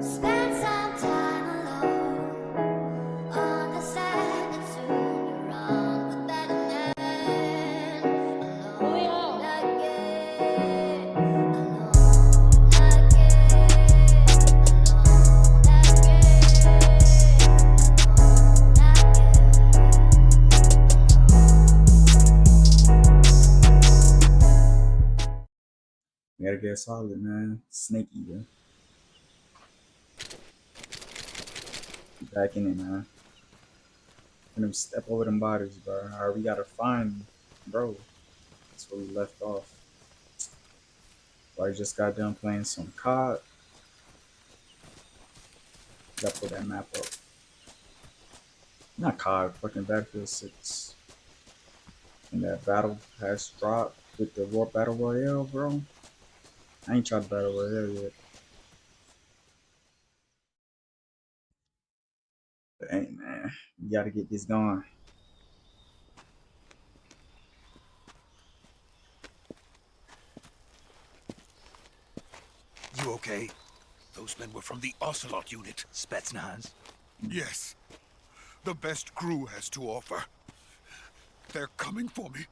Spend some time alone. Understand that soon you're on with better men. Alone again. Alone again. We gotta get solid, man. Snake eater. Back in it, man. And them step over them bodies, bro. Alright, we gotta find, bro. That's where we left off. I just got done playing some COD. Gotta pull that map up. Not COD, fucking Battlefield 6. And that battle pass drop with the War Battle Royale, bro. I ain't tried Battle Royale yet. But hey, man, we gotta get this going. You okay? Those men were from the Ocelot unit. Spetsnaz? Yes. The best crew has to offer. They're coming for me.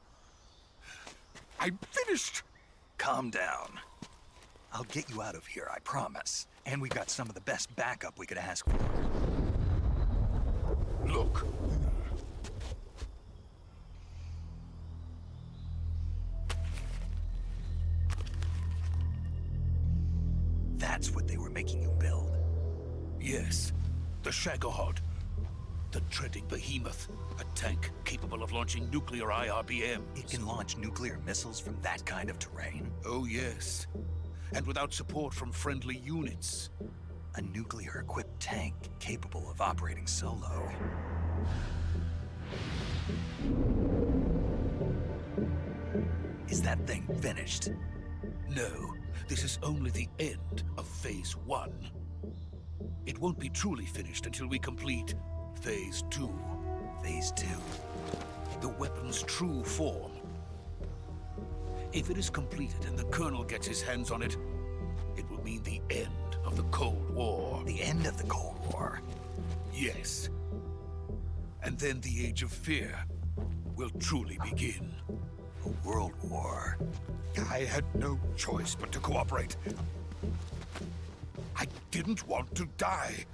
I'm finished. Calm down. I'll get you out of here, I promise. And we got some of the best backup we could ask for. Look. That's what they were making you build. Yes. The Shagohod. The treading behemoth. A tank capable of launching nuclear IRBMs. It can launch nuclear missiles from that kind of terrain? Oh, yes. And without support from friendly units. A nuclear-equipped tank capable of operating solo. Is that thing finished? No, this is only the end of Phase 1. It won't be truly finished until we complete Phase 2. Phase 2? The weapon's true form. If it is completed and the Colonel gets his hands on it, it will mean the end of the Cold War. The end of the Cold War? Yes. And then the Age of Fear will truly begin. A world war? I had no choice but to cooperate. I didn't want to die.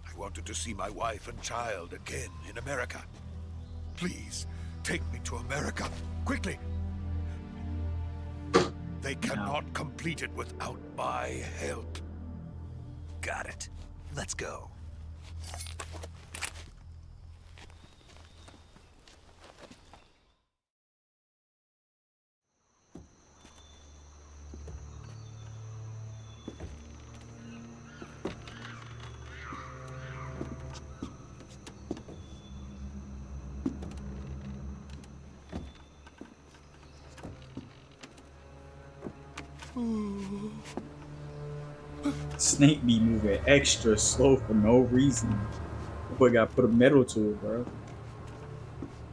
I wanted to see my wife and child again in America. Please, take me to America, quickly. They cannot complete it without my help. Got it. Let's go. Snake be moving extra slow for no reason. Boy gotta put a metal to it, bro.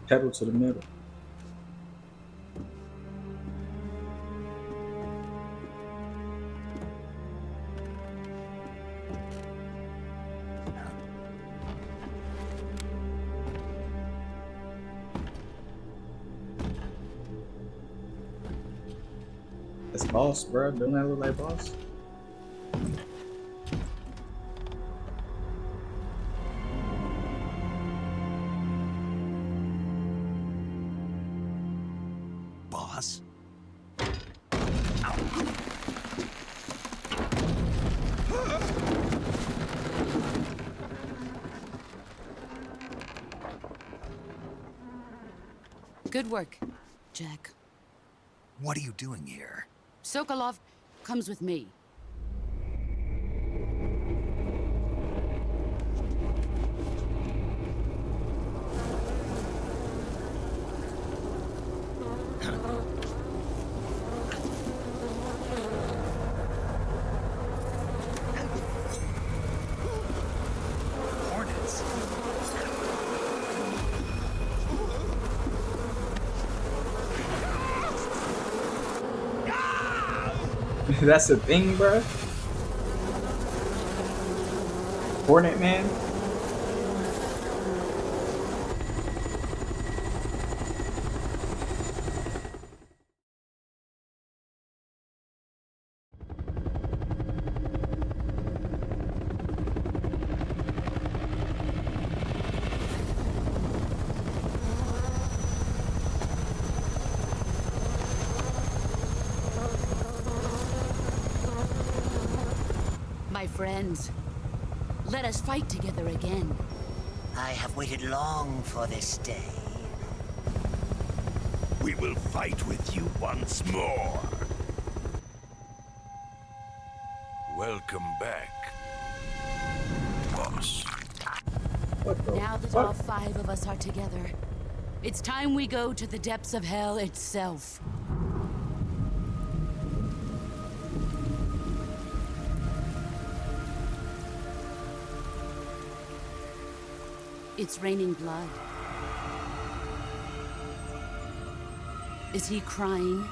Pedal to the metal. That's boss, bro. Don't that look like boss? Boss? Good work, Jack. What are you doing here? Sokolov comes with me. Hornets? That's a thing, bro. Hornet Man? My friends, let us fight together again. I have waited long for this day. We will fight with you once more. Welcome back, boss. What the Now that fuck? all 5 of us are together, it's time we go to the depths of hell itself. It's raining blood. Is he crying?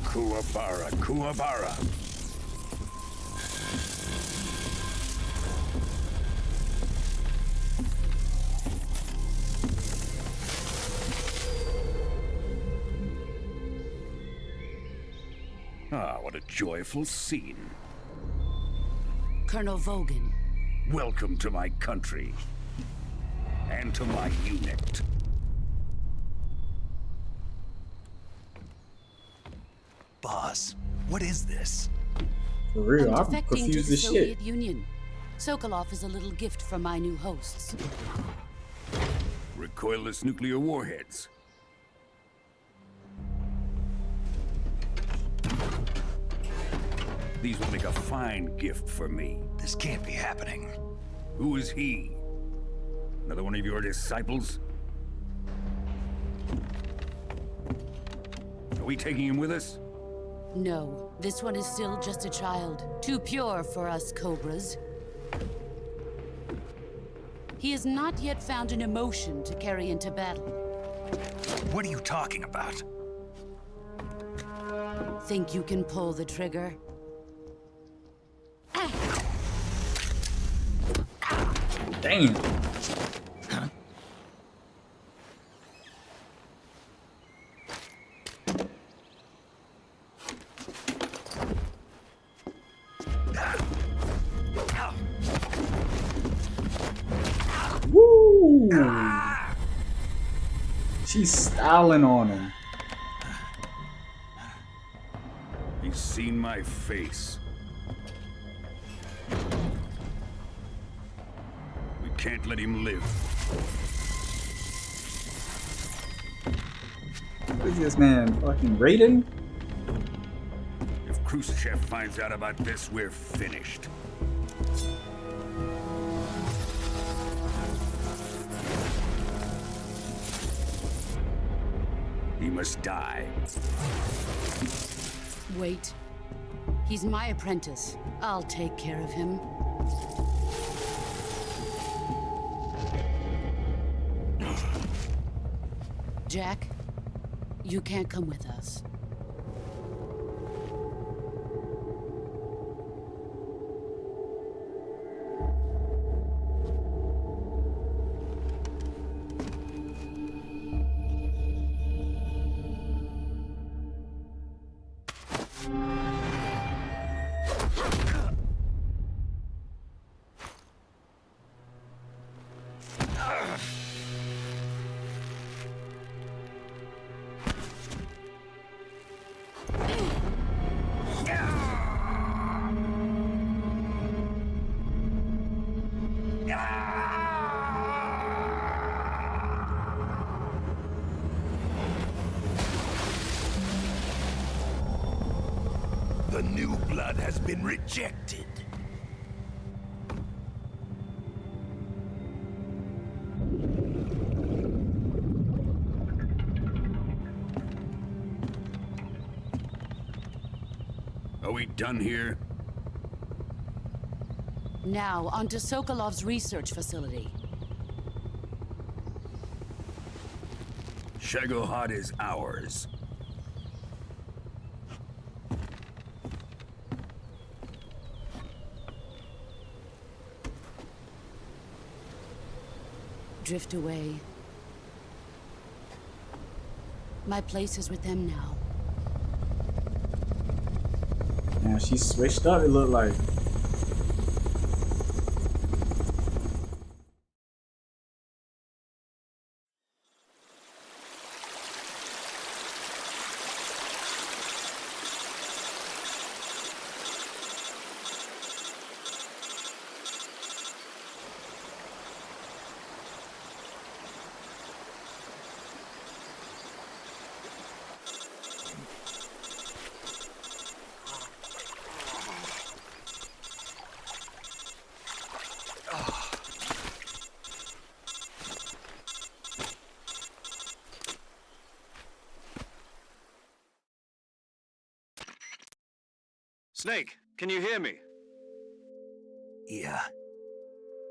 Kuwabara, Kuwabara. Ah, what a joyful scene. Colonel Vogan. Welcome to my country. And to my unit. Boss, what is this? For real, I'm defecting to confused the as Soviet shit. Union. Sokolov is a little gift from my new hosts. Recoilless nuclear warheads. These will make a fine gift for me. This can't be happening. Who is he? Another one of your disciples? Are we taking him with us? No, this one is still just a child. Too pure for us Cobras. He has not yet found an emotion to carry into battle. What are you talking about? Think you can pull the trigger? Damn. Woo! She's styling on him. He's seen my face. We can't let him live. What is this man? Fucking Raiden? If Khrushchev finds out about this, we're finished. He must die. Wait. He's my apprentice. I'll take care of him. Jack, you can't come with us. The new blood has been rejected. Are we done here? Now, onto Sokolov's research facility. Shagohod is ours. Drift away. My place is with them now. Man, she switched up, it looked like. Snake, can you hear me? Yeah,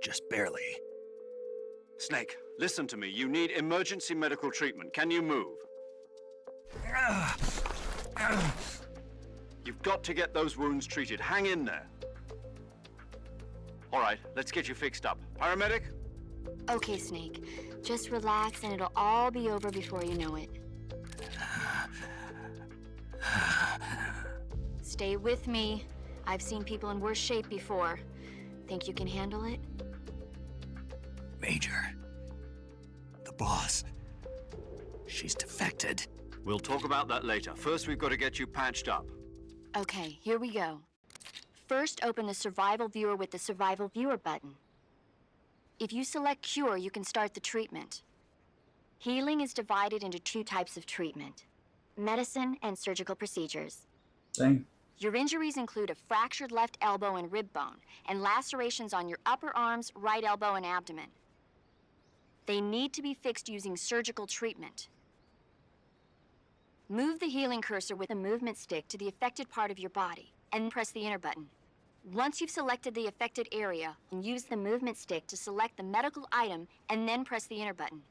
just barely. Snake, listen to me. You need emergency medical treatment. Can you move? You've got to get those wounds treated. Hang in there. All right, let's get you fixed up. Paramedic? Okay, Snake. Just relax and it'll all be over before you know it. Stay with me. I've seen people in worse shape before. Think you can handle it? Major. The boss. She's defected. We'll talk about that later. First, we've got to get you patched up. Okay, here we go. First, open the survival viewer with the survival viewer button. If you select cure, you can start the treatment. Healing is divided into two types of treatment: medicine and surgical procedures. Dang. Your injuries include a fractured left elbow and rib bone, and lacerations on your upper arms, right elbow, and abdomen. They need to be fixed using surgical treatment. Move the healing cursor with a movement stick to the affected part of your body, and press the enter button. Once you've selected the affected area, use the movement stick to select the medical item, and then press the enter button.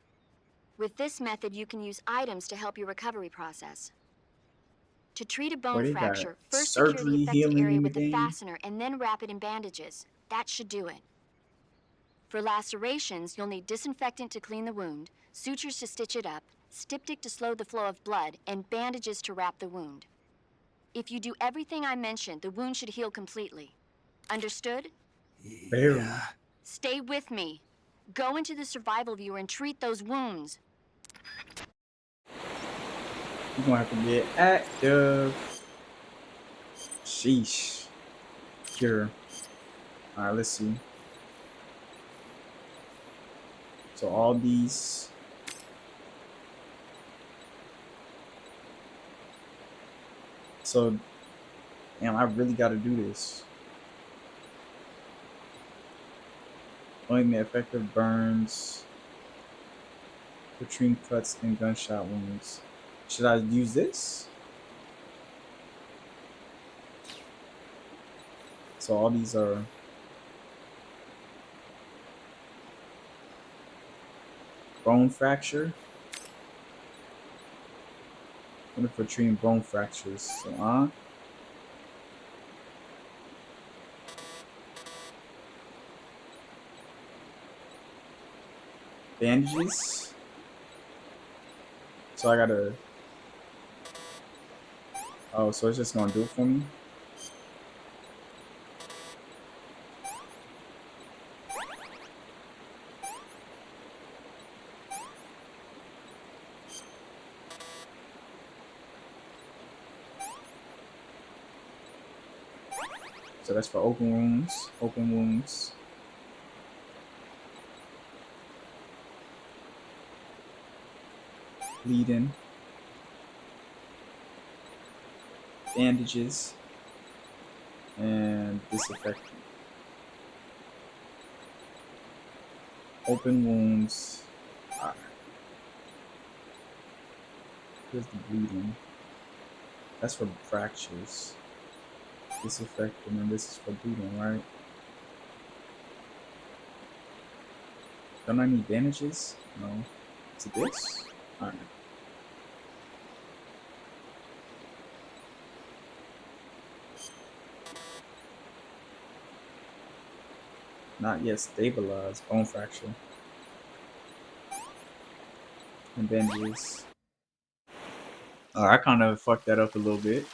With this method, you can use items to help your recovery process. To treat a Boy, bone they got fracture, first secure the surgery affected healing area in the with a game. fastener and then wrap it in bandages. That should do it. For lacerations, you'll need disinfectant to clean the wound, sutures to stitch it up, styptic to slow the flow of blood, and bandages to wrap the wound. If you do everything I mentioned, the wound should heal completely. Understood? Barely. Yeah. Stay with me. Go into the survival viewer and treat those wounds. You're gonna have to get active. Sheesh. Cure. Alright, let's see. So all these. So, damn, I really gotta do this. Ointment, effective burns, latrine cuts, and gunshot wounds. Should I use this? So all these are bone fracture. Looking for treating bone fractures. So bandages. So I gotta. Oh, so it's just gonna do it for me. So that's for open wounds. Open wounds. Bleeding. Bandages. And disinfectant. Open wounds. Ah. Here's the bleeding. That's for fractures. This effect, and then this is for bleeding, right? Don't I need bandages? No. Is it this? Alright. Not yet stabilized. Bone fracture. And bandages. Oh, I kind of fucked that up a little bit.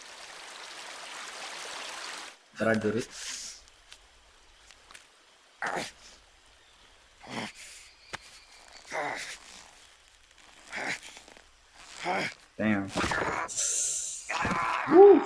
But I did it. Damn. Woo.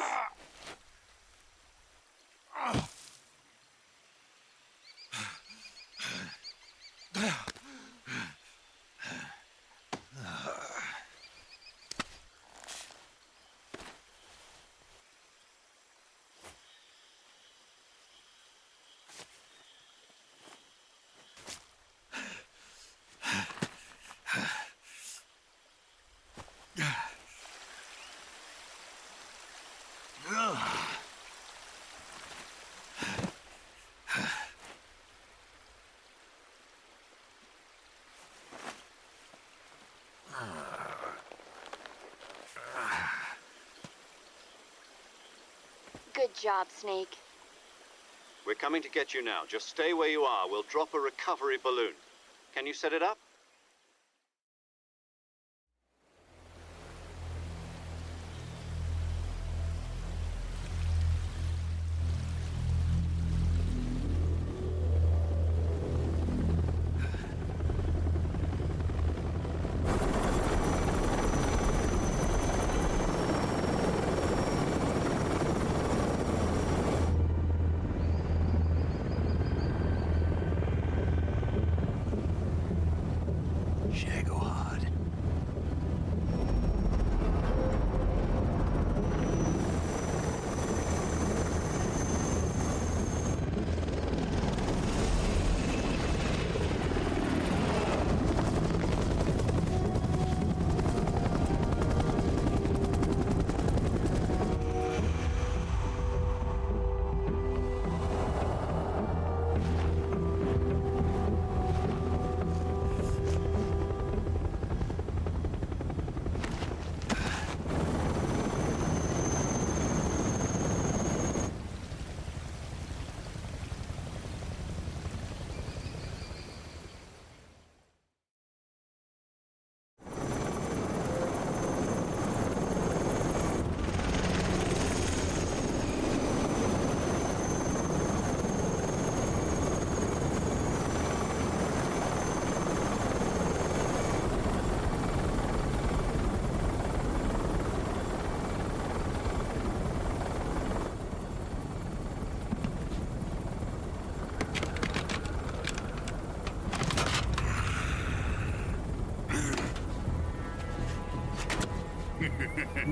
Good job, Snake. We're coming to get you now. Just stay where you are. We'll drop a recovery balloon. Can you set it up?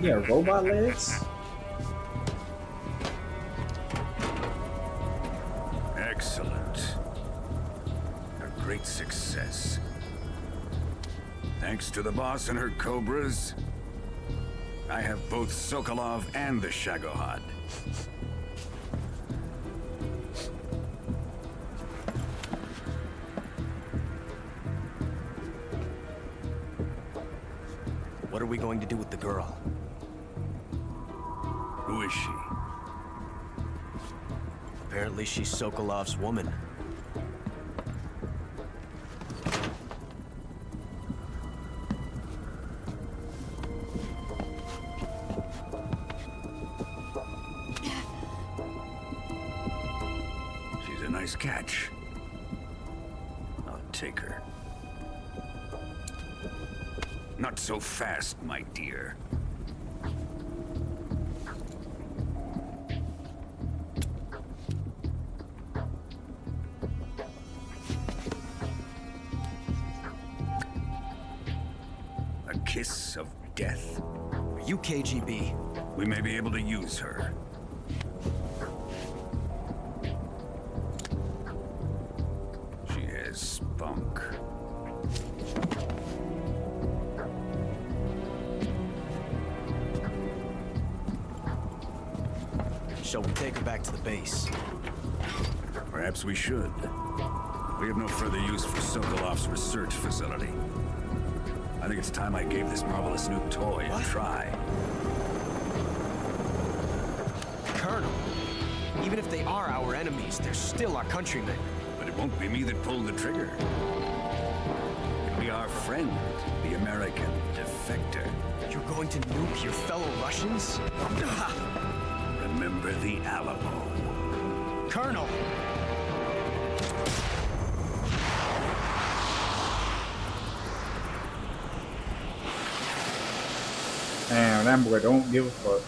Yeah, robot legs? Excellent. A great success. Thanks to the boss and her cobras, I have both Sokolov and the Shagohod. What are we going to do with the girl? Who is she? Apparently she's Sokolov's woman. She's a nice catch. I'll take her. Not so fast, my dear. A kiss of death? Are you KGB? We may be able to use her. She has spunk. Shall we take her back to the base? Perhaps we should. We have no further use for Sokolov's research facility. I think it's time I gave this marvelous new toy a try. Colonel, even if they are our enemies, they're still our countrymen. But it won't be me that pulled the trigger. It'll be our friend, the American defector. You're going to nuke your fellow Russians? Remember the Alamo. Colonel! Damn, that boy don't give a fuck.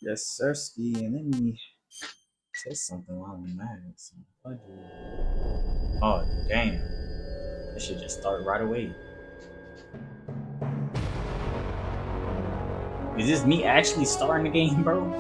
Yes, sir, ski, and let me say something while I'm mad. Oh, damn. This should just start right away. Is this me actually starting the game, bro?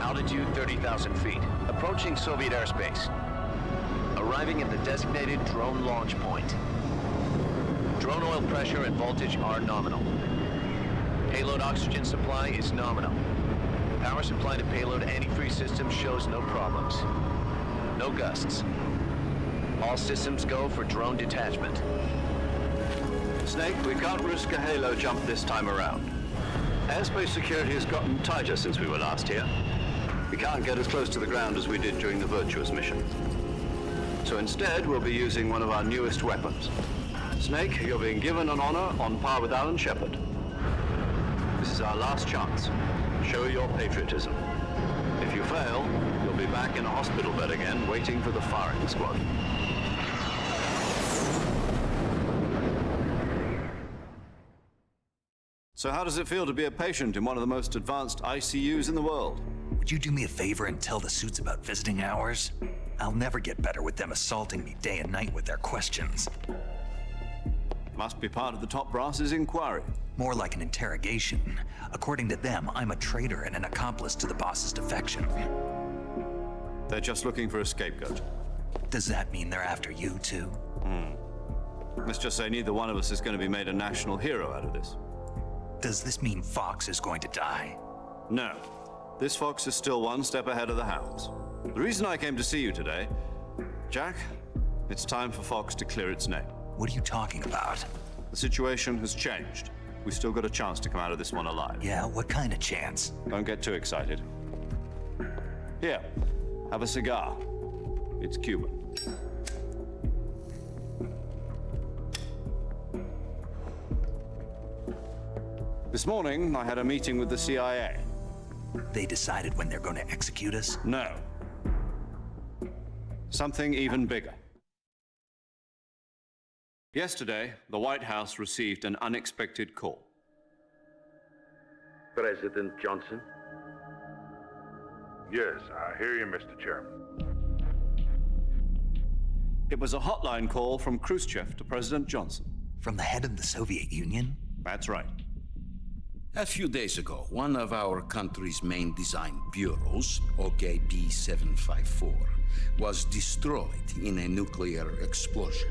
Altitude 30,000 feet. Approaching Soviet airspace. Arriving at the designated drone launch point. Drone oil pressure and voltage are nominal. Payload oxygen supply is nominal. Power supply to payload antifreeze system shows no problems. No gusts. All systems go for drone detachment. Snake, we can't risk a halo jump this time around. Airspace security has gotten tighter since we were last here. We can't get as close to the ground as we did during the Virtuous mission. So instead, we'll be using one of our newest weapons. Snake, you're being given an honor on par with Alan Shepard. This is our last chance. Show your patriotism. If you fail, you'll be back in a hospital bed again, waiting for the firing squad. So how does it feel to be a patient in one of the most advanced ICUs in the world? Would you do me a favor and tell the suits about visiting hours? I'll never get better with them assaulting me day and night with their questions. Must be part of the top brass's inquiry. More like an interrogation. According to them, I'm a traitor and an accomplice to the boss's defection. They're just looking for a scapegoat. Does that mean they're after you, too? Let's just say neither one of us is going to be made a national hero out of this. Does this mean Fox is going to die? No. This Fox is still one step ahead of the hounds. The reason I came to see you today, Jack, it's time for Fox to clear its name. What are you talking about? The situation has changed. We've still got a chance to come out of this one alive. Yeah, what kind of chance? Don't get too excited. Here, have a cigar. It's Cuban. This morning, I had a meeting with the CIA. They decided when they're going to execute us? No. Something even bigger. Yesterday, the White House received an unexpected call. President Johnson? Yes, I hear you, Mr. Chairman. It was a hotline call from Khrushchev to President Johnson. From the head of the Soviet Union? That's right. A few days ago, one of our country's main design bureaus, OKB 754, was destroyed in a nuclear explosion.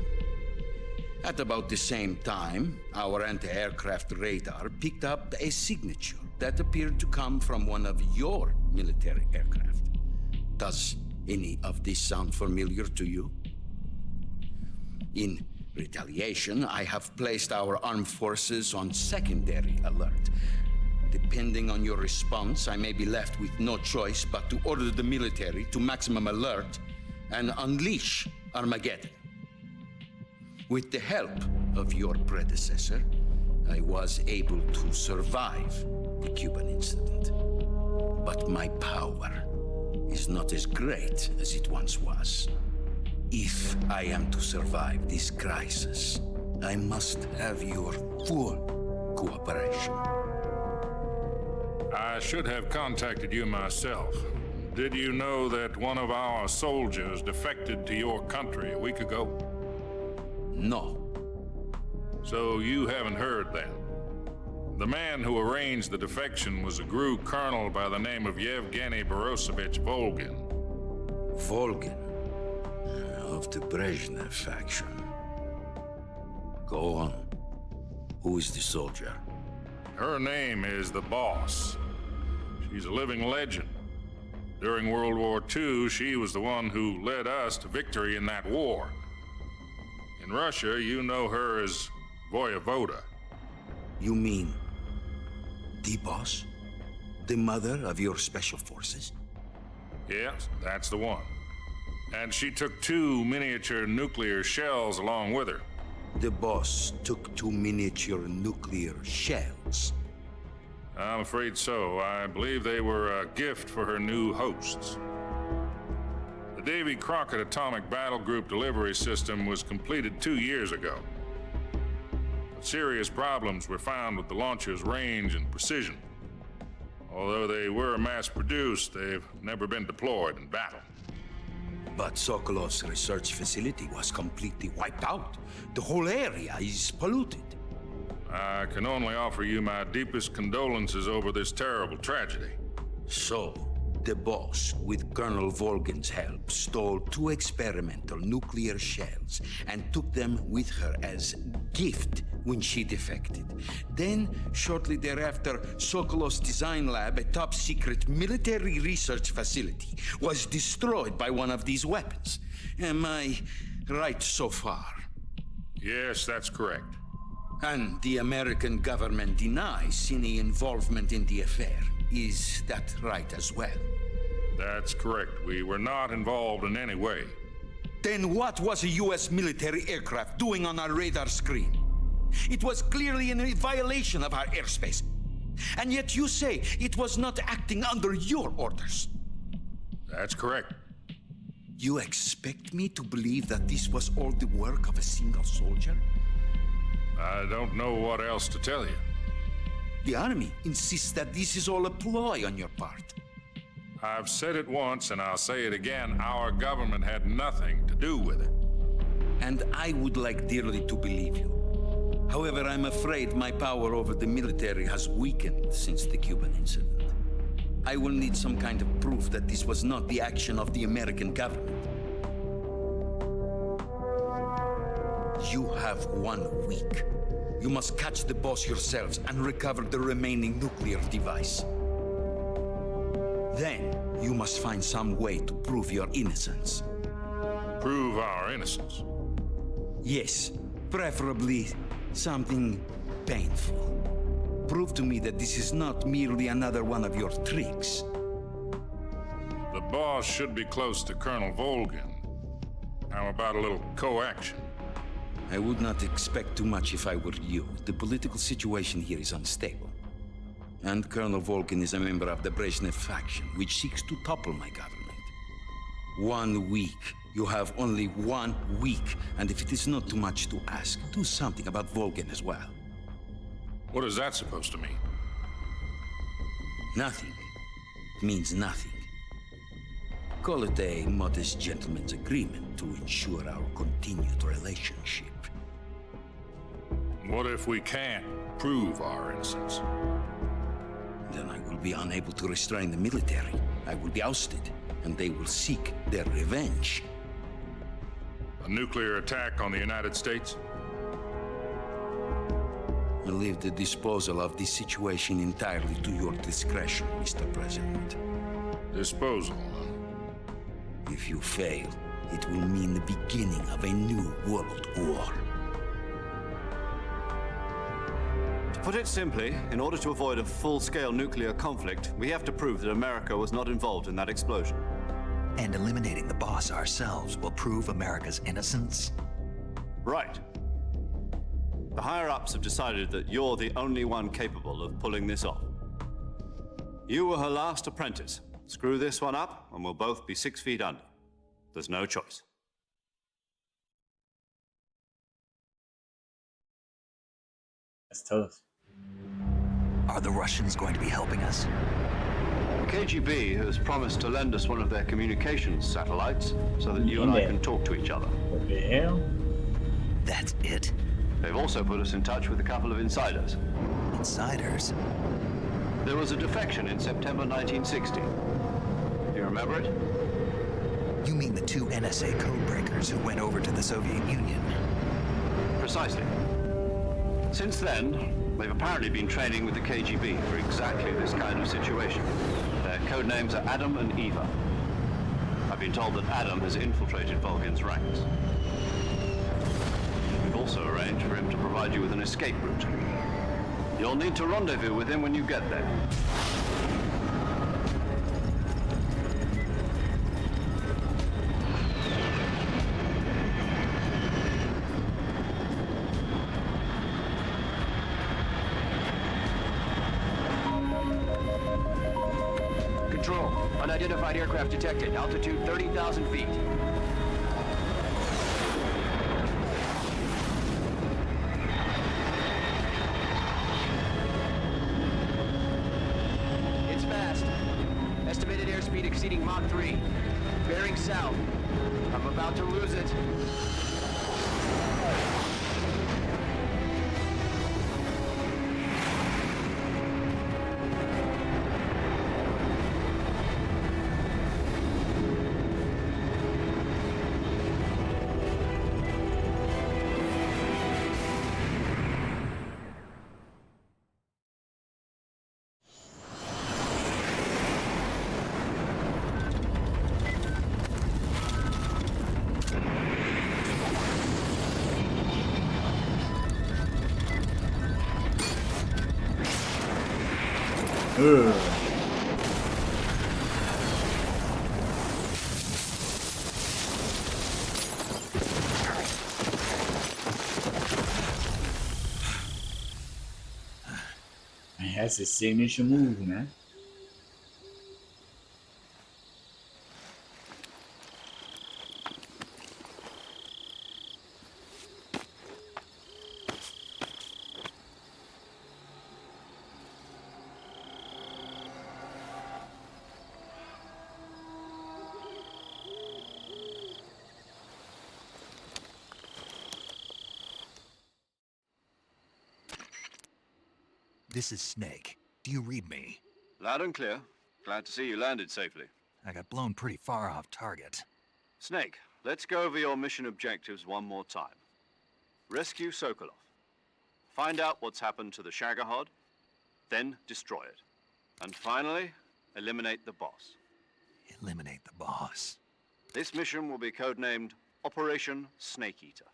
At about the same time, our anti-aircraft radar picked up a signature that appeared to come from one of your military aircraft. Does any of this sound familiar to you? In retaliation, I have placed our armed forces on secondary alert. Depending on your response, I may be left with no choice but to order the military to maximum alert and unleash Armageddon. With the help of your predecessor, I was able to survive the Cuban incident. But my power is not as great as it once was. If I am to survive this crisis, I must have your full cooperation. I should have contacted you myself. Did you know that one of our soldiers defected to your country a week ago? No. So you haven't heard then. The man who arranged the defection was a GRU colonel by the name of Yevgeny Borosovich Volgin. Volgin? Of the Brezhnev faction. Go on. Who is the soldier? Her name is the Boss. She's a living legend. During World War II, she was the one who led us to victory in that war. In Russia, you know her as Voyevoda. You mean the Boss? The mother of your special forces? Yes, that's the one. And she took 2 miniature nuclear shells along with her. The Boss took 2 miniature nuclear shells? I'm afraid so. I believe they were a gift for her new hosts. The Davy Crockett Atomic Battle Group delivery system was completed 2 years ago. But serious problems were found with the launcher's range and precision. Although they were mass-produced, they've never been deployed in battle. But Sokolov's research facility was completely wiped out. The whole area is polluted. I can only offer you my deepest condolences over this terrible tragedy. So, The boss, with Colonel Volgin's help, stole 2 experimental nuclear shells and took them with her as gift when she defected. Then, shortly thereafter, Sokolov's design lab, a top-secret military research facility, was destroyed by one of these weapons. Am I right so far? Yes, that's correct. And the American government denies any involvement in the affair. Is that right as well? That's correct. We were not involved in any way. Then what was a U.S. military aircraft doing on our radar screen? It was clearly in violation of our airspace. And yet you say it was not acting under your orders. That's correct. You expect me to believe that this was all the work of a single soldier? I don't know what else to tell you. The Army insists that this is all a ploy on your part. I've said it once and I'll say it again. Our government had nothing to do with it. And I would like dearly to believe you. However, I'm afraid my power over the military has weakened since the Cuban incident. I will need some kind of proof that this was not the action of the American government. You have 1 week. You must catch the boss yourselves and recover the remaining nuclear device. Then, you must find some way to prove your innocence. Prove our innocence? Yes, preferably something painful. Prove to me that this is not merely another one of your tricks. The boss should be close to Colonel Volgin. How about a little co-action? I would not expect too much if I were you. The political situation here is unstable. And Colonel Volgin is a member of the Brezhnev faction, which seeks to topple my government. 1 week. You have only 1 week. And if it is not too much to ask, do something about Volgin as well. What is that supposed to mean? Nothing. It means nothing. Call it a modest gentleman's agreement to ensure our continued relationship. What if we can't prove our innocence? Then I will be unable to restrain the military. I will be ousted, and they will seek their revenge. A nuclear attack on the United States? I leave the disposal of this situation entirely to your discretion, Mr. President. Disposal, huh? If you fail, it will mean the beginning of a new world war. To put it simply, in order to avoid a full-scale nuclear conflict, we have to prove that America was not involved in that explosion. And eliminating the boss ourselves will prove America's innocence? Right. The higher-ups have decided that you're the only one capable of pulling this off. You were her last apprentice. Screw this one up, and we'll both be 6 feet under. There's no choice. That's tough. Are the Russians going to be helping us? The KGB has promised to lend us one of their communications satellites so that you and I can talk to each other. What the hell? That's it? They've also put us in touch with a couple of insiders. Insiders? There was a defection in September 1960. Do you remember it? You mean the 2 NSA codebreakers who went over to the Soviet Union? Precisely. Since then, they've apparently been training with the KGB for exactly this kind of situation. Their code names are Adam and Eva. I've been told that Adam has infiltrated Volgin's ranks. We've also arranged for him to provide you with an escape route. You'll need to rendezvous with him when you get there. Control. Unidentified aircraft detected. Altitude 30,000 feet. It's fast. Estimated airspeed exceeding Mach 3. Bearing south. I'm about to lose it. Ugh. Man, that's his signature move, man. This is Snake. Do you read me? Loud and clear. Glad to see you landed safely. I got blown pretty far off target. Snake, let's go over your mission objectives one more time. Rescue Sokolov. Find out what's happened to the Shagohod, then destroy it. And finally, eliminate the boss. Eliminate the boss. This mission will be codenamed Operation Snake Eater.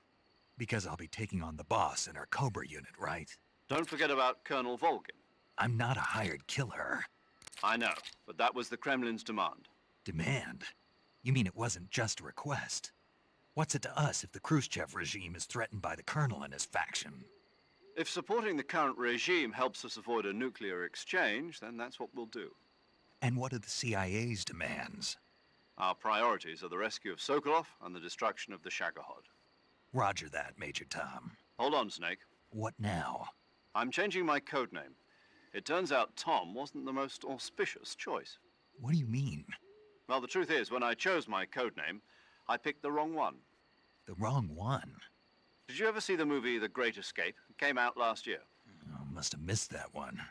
Because I'll be taking on the boss in our Cobra unit, right? Don't forget about Colonel Volgin. I'm not a hired killer. I know, but that was the Kremlin's demand. Demand? You mean it wasn't just a request? What's it to us if the Khrushchev regime is threatened by the Colonel and his faction? If supporting the current regime helps us avoid a nuclear exchange, then that's what we'll do. And what are the CIA's demands? Our priorities are the rescue of Sokolov and the destruction of the Shagohod. Roger that, Major Tom. Hold on, Snake. What now? I'm changing my codename. It turns out Tom wasn't the most auspicious choice. What do you mean? Well, the truth is, when I chose my codename, I picked the wrong one. The wrong one? Did you ever see the movie The Great Escape? It came out last year. Oh, must have missed that one.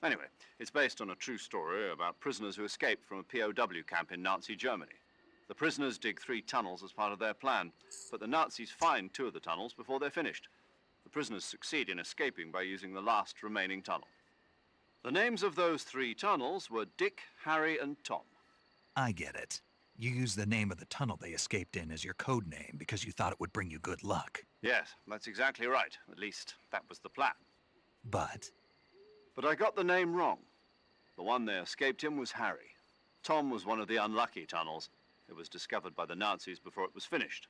Anyway, it's based on a true story about prisoners who escaped from a POW camp in Nazi Germany. The prisoners dig 3 tunnels as part of their plan, but the Nazis find 2 of the tunnels before they're finished. The prisoners succeed in escaping by using the last remaining tunnel. The names of those 3 tunnels were Dick, Harry, and Tom. I get it. You used the name of the tunnel they escaped in as your code name because you thought it would bring you good luck. Yes, that's exactly right. At least, that was the plan. But I got the name wrong. The one they escaped in was Harry. Tom was one of the unlucky tunnels. It was discovered by the Nazis before it was finished.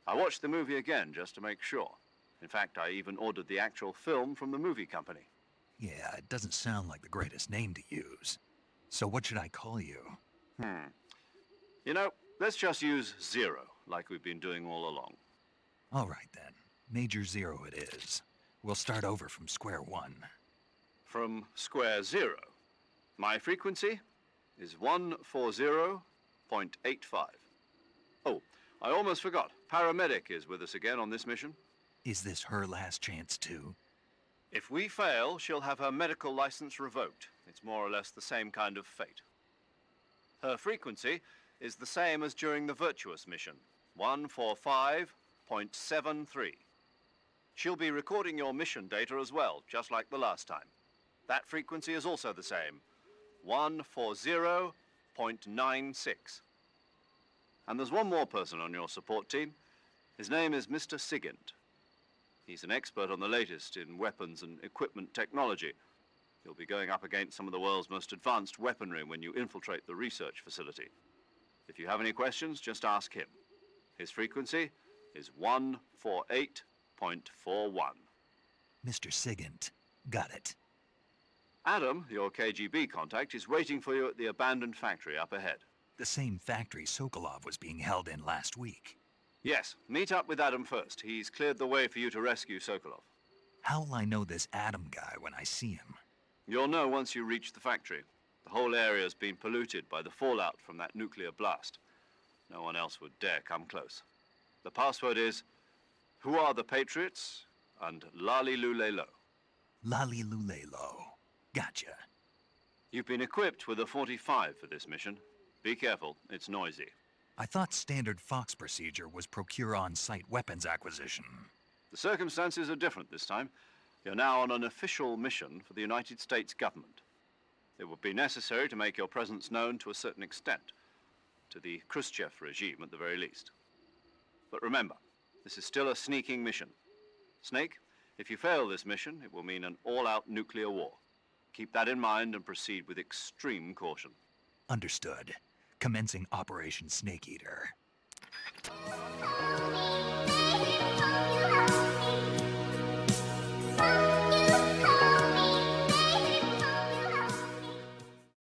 I watched the movie again just to make sure. In fact, I even ordered the actual film from the movie company. yeah, it doesn't sound like the greatest name to use. So what should I call you? You know, let's just use Zero, like we've been doing all along. All right then. Major Zero it is. We'll start over from square one. From square 0. My frequency is 140.85. Oh, I almost forgot. Paramedic is with us again on this mission. Is this her last chance too? If we fail, she'll have her medical license revoked. It's more or less the same kind of fate. Her frequency is the same as during the Virtuous mission, 145.73. She'll be recording your mission data as well, just like the last time. That frequency is also the same, 140.96. And there's one more person on your support team. His name is Mr. Sigint. He's an expert on the latest in weapons and equipment technology. You'll be going up against some of the world's most advanced weaponry when you infiltrate the research facility. If you have any questions, just ask him. His frequency is 148.41. Mr. Sigint. Got it. Adam, your KGB contact, is waiting for you at the abandoned factory up ahead. The same factory Sokolov was being held in last week. Yes, meet up with Adam first. He's cleared the way for you to rescue Sokolov. How'll I know this Adam guy when I see him? You'll know once you reach the factory. The whole area's been polluted by the fallout from that nuclear blast. No one else would dare come close. The password is, "Who are the Patriots?" and Lali Lulelo. Lali Lulelo. Gotcha. You've been equipped with a 45 for this mission. Be careful, it's noisy. I thought standard Fox procedure was procure on-site weapons acquisition. The circumstances are different this time. You're now on an official mission for the United States government. It would be necessary to make your presence known to a certain extent, to the Khrushchev regime at the very least. But remember, this is still a sneaking mission. Snake, if you fail this mission, it will mean an all-out nuclear war. Keep that in mind and proceed with extreme caution. Understood. Commencing Operation Snake Eater.